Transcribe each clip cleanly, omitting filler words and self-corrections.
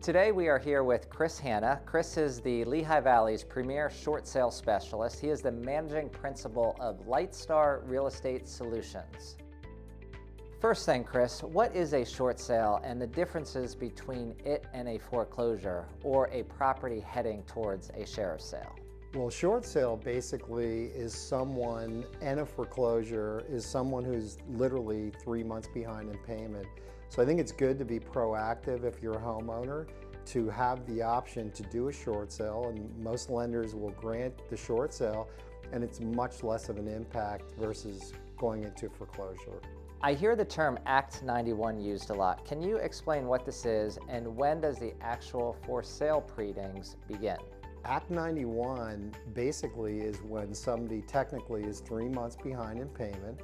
Today we are here with Chris Hanna. Chris is the Lehigh Valley's premier short sale specialist. He is the managing principal of Lightstar Real Estate Solutions. First thing, Chris, what is a short sale and the differences between it and a foreclosure or a property heading towards a sheriff's sale? Well, short sale basically is someone, and a foreclosure is someone who's literally 3 months behind in payment. So I think it's good to be proactive if you're a homeowner to have the option to do a short sale, and most lenders will grant the short sale, and it's much less of an impact versus going into foreclosure. I hear the term Act 91 used a lot. Can you explain what this is and when does the actual for sale proceedings begin? Act 91 basically is when somebody technically is 3 months behind in payment,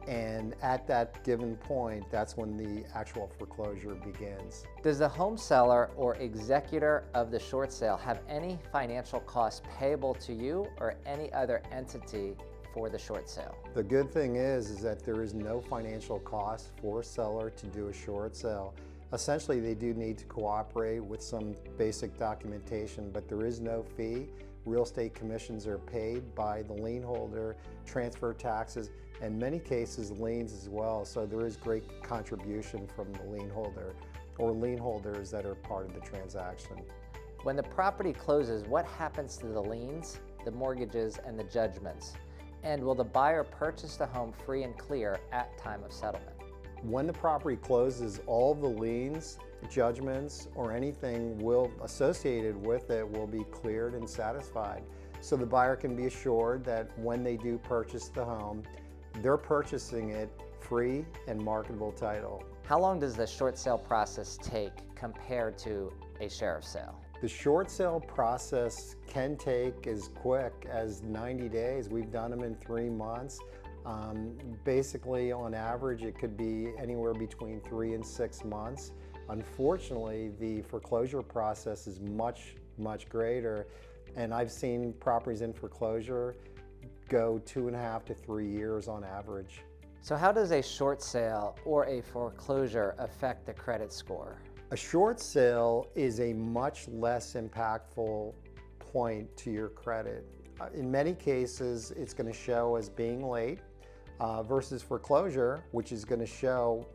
and at that given point, that's when the actual foreclosure begins. Does the home seller or executor of the short sale have any financial costs payable to you or any other entity for the short sale? The good thing is that there is no financial cost for a seller to do a short sale. Essentially, they do need to cooperate with some basic documentation, but there is no fee. Real estate commissions are paid by the lien holder, transfer taxes, and many cases liens as well. So there is great contribution from the lien holder or lien holders that are part of the transaction. When the property closes, what happens to the liens, the mortgages, and the judgments? And will the buyer purchase the home free and clear at time of settlement? When the property closes, all the liens, judgments, or anything associated with it will be cleared and satisfied. So the buyer can be assured that when they do purchase the home, they're purchasing it free and marketable title. How long does the short sale process take compared to a sheriff's sale? The short sale process can take as quick as 90 days. We've done them in 3 months. Basically, on average, it could be anywhere between 3 and 6 months. Unfortunately, the foreclosure process is much greater, and I've seen properties in foreclosure go 2.5 to 3 years on average. So how does a short sale or a foreclosure affect the credit score? A short sale is a much less impactful point to your credit. In many cases, it's going to show as being late versus foreclosure, which is going to show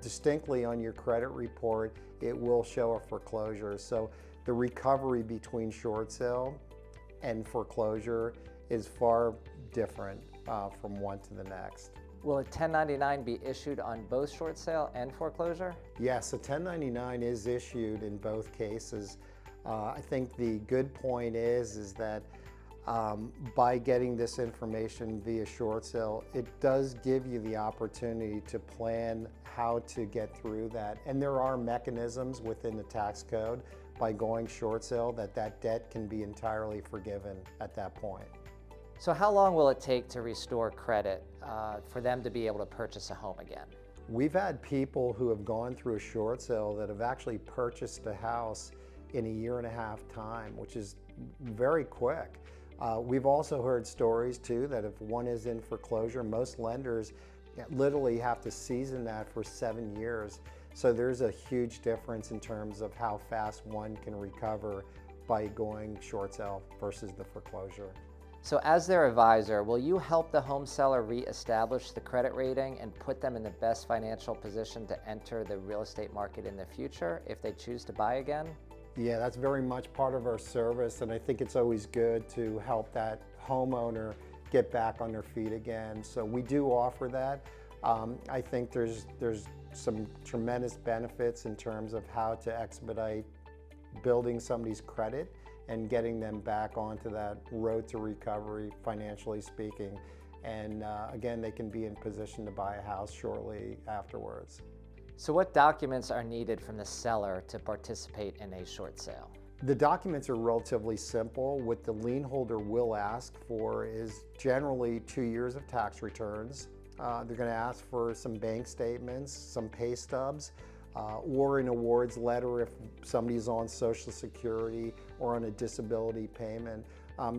distinctly on your credit report. It will show a foreclosure. So the recovery between short sale and foreclosure is far different from one to the next. Will a 1099 be issued on both short sale and foreclosure? Yes, a 1099 is issued in both cases. I think the good point is that by getting this information via short sale, it does give you the opportunity to plan how to get through that. And there are mechanisms within the tax code by going short sale that debt can be entirely forgiven at that point. So how long will it take to restore credit for them to be able to purchase a home again? We've had people who have gone through a short sale that have actually purchased a house in 1.5 years time, which is very quick. We've also heard stories too that if one is in foreclosure, most lenders literally have to season that for 7 years. So there's a huge difference in terms of how fast one can recover by going short sale versus the foreclosure. So as their advisor, will you help the home seller reestablish the credit rating and put them in the best financial position to enter the real estate market in the future if they choose to buy again? Yeah, that's very much part of our service, and I think it's always good to help that homeowner get back on their feet again. So we do offer that. I think there's some tremendous benefits in terms of how to expedite building somebody's credit and getting them back onto that road to recovery, financially speaking. And again, they can be in position to buy a house shortly afterwards. So what documents are needed from the seller to participate in a short sale? The documents are relatively simple. What the lien holder will ask for is generally 2 years of tax returns. They're going to ask for some bank statements, some pay stubs, or an awards letter if somebody's on Social Security or on a disability payment.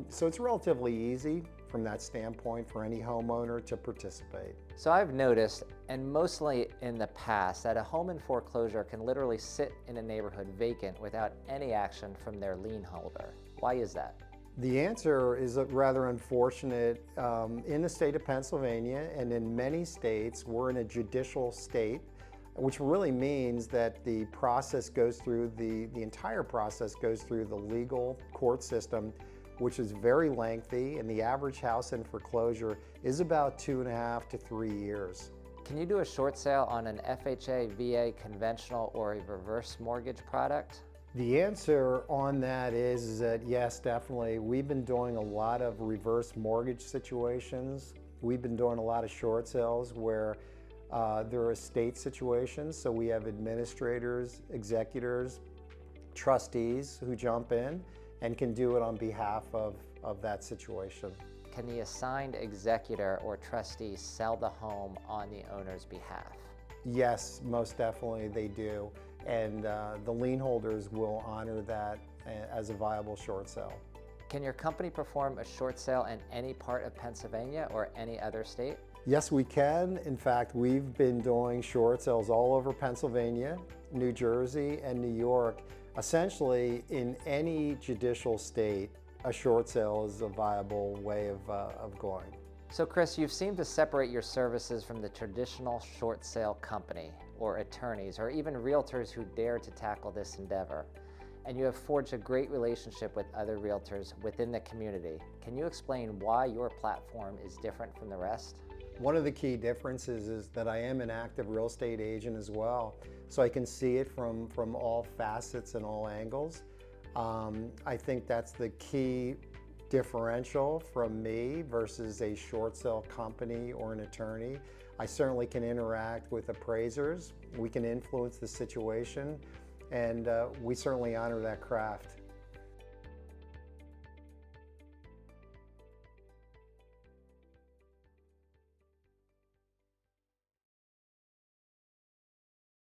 So it's relatively easy from that standpoint for any homeowner to participate. So I've noticed, and mostly in the past, that a home in foreclosure can literally sit in a neighborhood vacant without any action from their lien holder. Why is that? The answer is rather unfortunate. In the state of Pennsylvania and in many states, we're in a judicial state, which really means that the process goes through, the entire process goes through the legal court system, which is very lengthy, and the average house in foreclosure is about 2.5 to 3 years. Can you do a short sale on an FHA, VA, conventional, or a reverse mortgage product? The answer on that is that yes, definitely. We've been doing a lot of reverse mortgage situations. We've been doing a lot of short sales where there are estate situations, so we have administrators, executors, trustees who jump in and can do it on behalf of that situation. Can the assigned executor or trustee sell the home on the owner's behalf? Yes, most definitely they do. And the lien holders will honor that as a viable short sale. Can your company perform a short sale in any part of Pennsylvania or any other state? Yes, we can. In fact, we've been doing short sales all over Pennsylvania, New Jersey, and New York. Essentially, in any judicial state, a short sale is a viable way of going. So Chris, you've seemed to separate your services from the traditional short sale company, or attorneys, or even realtors who dare to tackle this endeavor. And you have forged a great relationship with other realtors within the community. Can you explain why your platform is different from the rest? One of the key differences is that I am an active real estate agent as well, so I can see it from all facets and all angles. I think that's the key differential from me versus a short sale company or an attorney. I certainly can interact with appraisers. We can influence the situation, and we certainly honor that craft.